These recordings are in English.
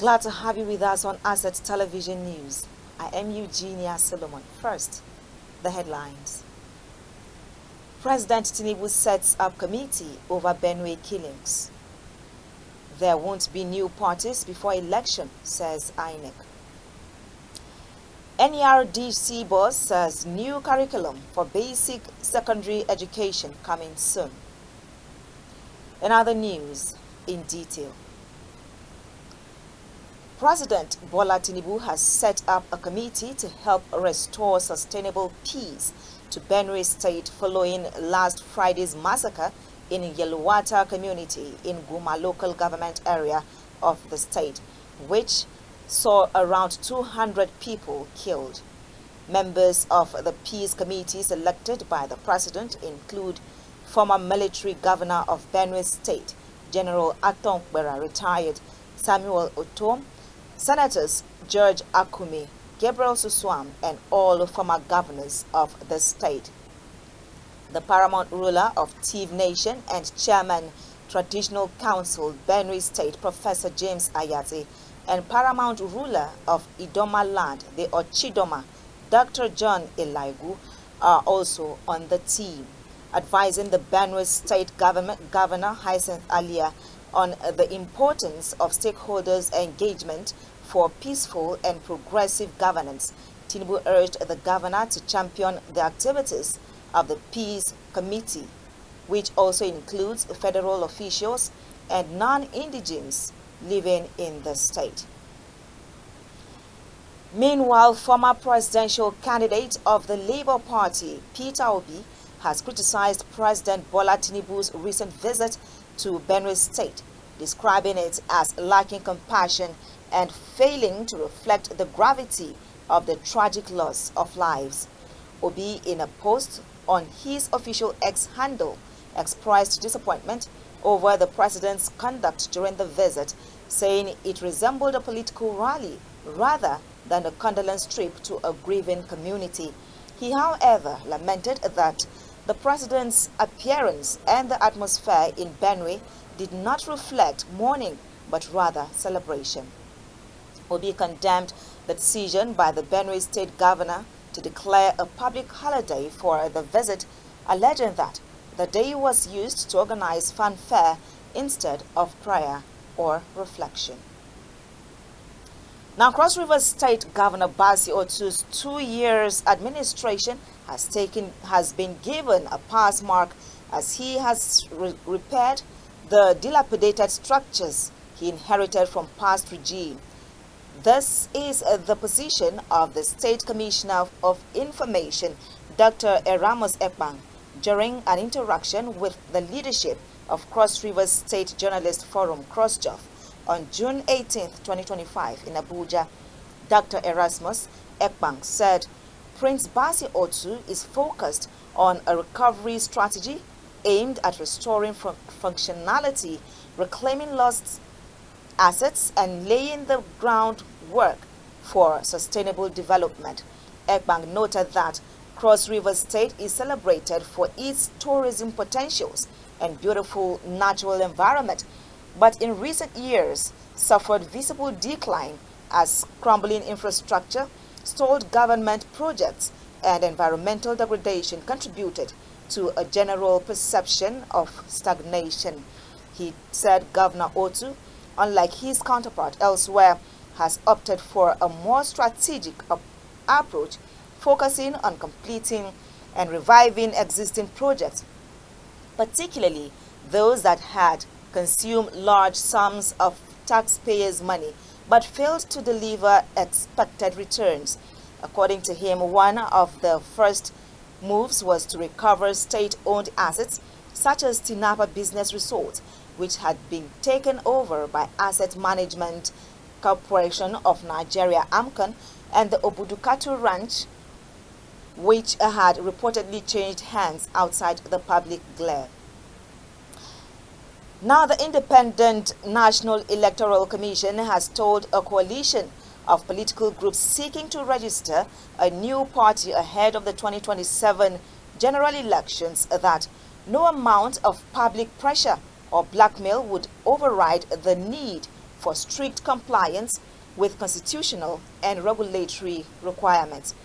Glad to have you with us on Asset Television News. I am Eugenia Solomon. First, the headlines. President Tinubu sets up committee over Benue killings. There won't be new parties before election, says INEC. NERDC boss says new curriculum for basic secondary education coming soon. In other news, in detail. President Bola Tinubu has set up a committee to help restore sustainable peace to Benue State following last Friday's massacre in Yelwata community in Guma local government area of the state, which saw around 200 people killed. Members of the peace committee selected by the president include former military governor of Benue State, General Atonkbera retired Samuel Otom, Senators George Akume, Gabriel Suswam, and all former governors of the state. The paramount ruler of Tiv Nation and chairman Traditional Council Benue State, Professor James Ayate, and paramount ruler of Idoma land, the Ochidoma, Dr. John Elaigu, are also on the team, advising the Benue State Governor Hyacinth Alia on the importance of stakeholders' engagement for peaceful and progressive governance. Tinubu urged the governor to champion the activities of the Peace Committee, which also includes federal officials and non-indigenes living in the state. Meanwhile, former presidential candidate of the Labour Party, Peter Obi, has criticized President Bola Tinubu's recent visit to Benue State, describing it as lacking compassion and failing to reflect the gravity of the tragic loss of lives. Obi, in a post on his official X handle, expressed disappointment over the president's conduct during the visit, saying it resembled a political rally rather than a condolence trip to a grieving community. He, however, lamented that the president's appearance and the atmosphere in Benue did not reflect mourning, but rather celebration. Obi condemned the decision by the Benue State Governor to declare a public holiday for the visit, alleging that the day was used to organize fanfare instead of prayer or reflection. Now, Cross River State Governor Basi Otu's 2 years administration has been given a pass mark as he has repaired the dilapidated structures he inherited from past regime. This is the position of the State Commissioner of Information, Dr. Eramos Ekbang, during an interaction with the leadership of Cross River State Journalist Forum, CrossJof, on June 18, 2025 in Abuja. Dr. Erasmus Ekbang said Prince Basi Otu is focused on a recovery strategy aimed at restoring functionality, reclaiming lost assets, and laying the groundwork for sustainable development. Ekbang noted that Cross River State is celebrated for its tourism potentials and beautiful natural environment, but in recent years suffered visible decline as crumbling infrastructure, stalled government projects, and environmental degradation contributed to a general perception of stagnation. He said Governor Otu, unlike his counterpart elsewhere, has opted for a more strategic approach, focusing on completing and reviving existing projects, particularly those that had consumed large sums of taxpayers' money but failed to deliver expected returns. According to him, one of the first moves was to recover state-owned assets such as Tinapa Business Resort, which had been taken over by Asset Management Corporation of Nigeria, AMCON, and the Obudukatu Ranch, which had reportedly changed hands outside the public glare. Now, the Independent National Electoral Commission has told a coalition of political groups seeking to register a new party ahead of the 2027 general elections that no amount of public pressure or blackmail would override the need for strict compliance with constitutional and regulatory requirements.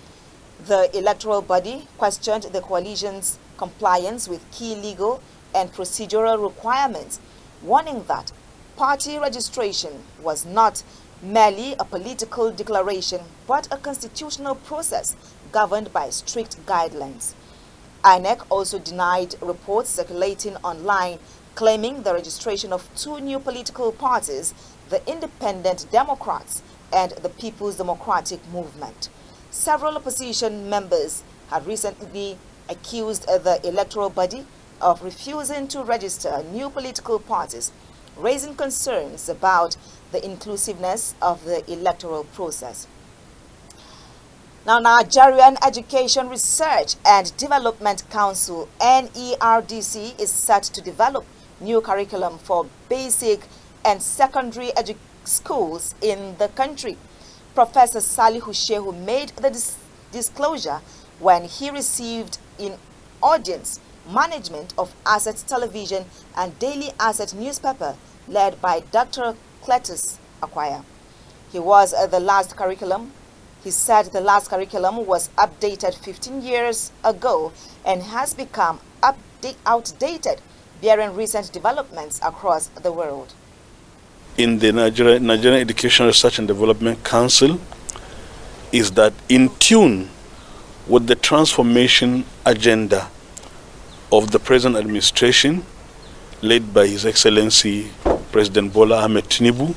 The electoral body questioned the coalition's compliance with key legal and procedural requirements, warning that party registration was not merely a political declaration but a constitutional process governed by strict guidelines. INEC also denied reports circulating online claiming the registration of two new political parties, the Independent Democrats and the People's Democratic Movement. Several opposition members had recently accused the electoral body of refusing to register new political parties, raising concerns about the inclusiveness of the electoral process. Now, Nigerian Education Research and Development Council, NERDC, is set to develop new curriculum for basic and secondary schools in the country. Professor Salihu Shehu made the disclosure when he received in audience management of Asset Television and Daily Asset newspaper led by Dr. Cletus Acquire. He said the last curriculum was updated 15 years ago and has become outdated, bearing recent developments across the world. In the Nigerian Education Research and Development Council is that in tune with the transformation agenda of the present administration led by His Excellency President Bola Ahmed Tinubu,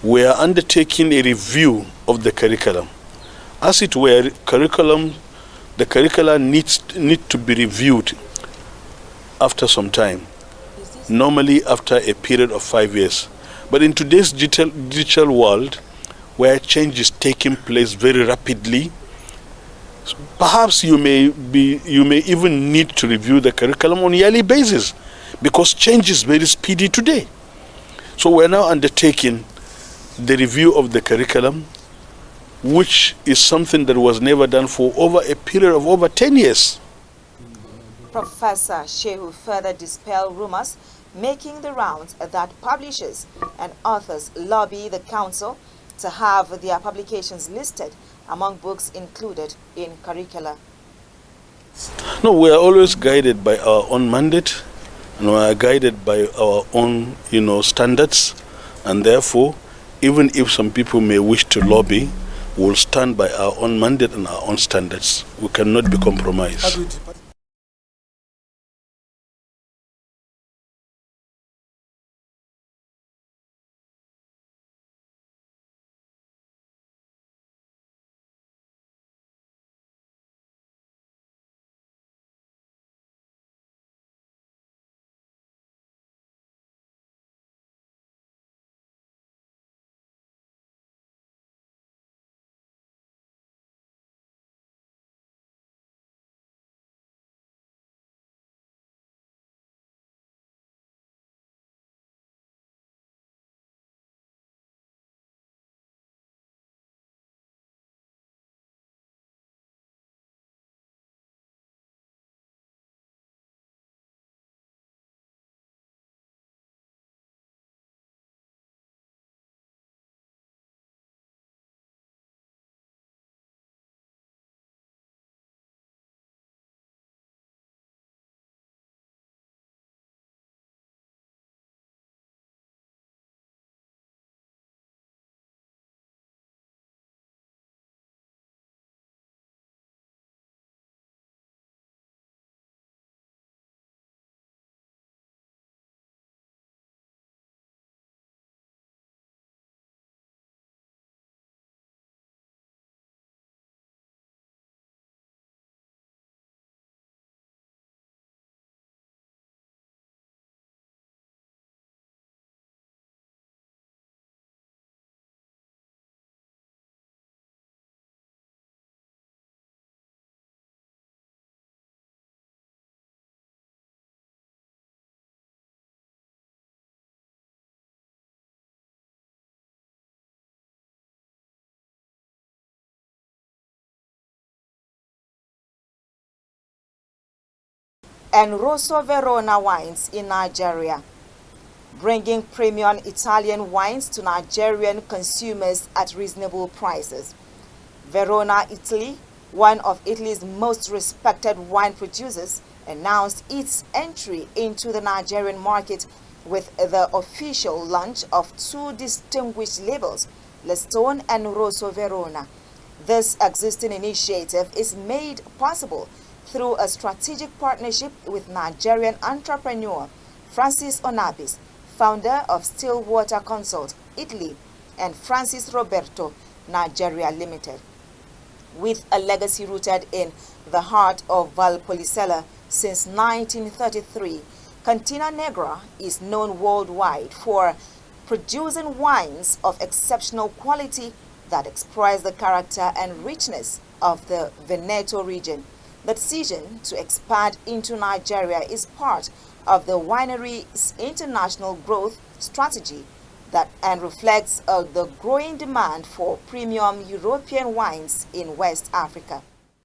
we are undertaking a review of the curriculum. As it were, the curriculum need to be reviewed after some time, normally after a period of 5 years. But in today's digital world, where change is taking place very rapidly, perhaps you may even need to review the curriculum on a yearly basis, because change is very speedy today. So we're now undertaking the review of the curriculum, which is something that was never done for over a period of over 10 years. Professor Shehu further dispelled rumors making the rounds that publishers and authors lobby the council to have their publications listed among books included in curricula. No, we are always guided by our own mandate, and we are guided by our own, standards, and therefore, even if some people may wish to lobby, we'll stand by our own mandate and our own standards. We cannot be compromised. And Rosso Verona wines in Nigeria. bringing premium Italian wines to Nigerian consumers at reasonable prices. Verona, Italy, one of Italy's most respected wine producers, announced its entry into the Nigerian market with the official launch of two distinguished labels, Lastone and Rosso Verona. This existing initiative is made possible through a strategic partnership with Nigerian entrepreneur Francis Onabis, founder of Stillwater Consult, Italy, and Francis Roberto, Nigeria Limited. With a legacy rooted in the heart of Valpolicella since 1933, Cantina Negra is known worldwide for producing wines of exceptional quality that express the character and richness of the Veneto region. The decision to expand into Nigeria is part of the winery's international growth strategy and reflects the growing demand for premium European wines in West Africa.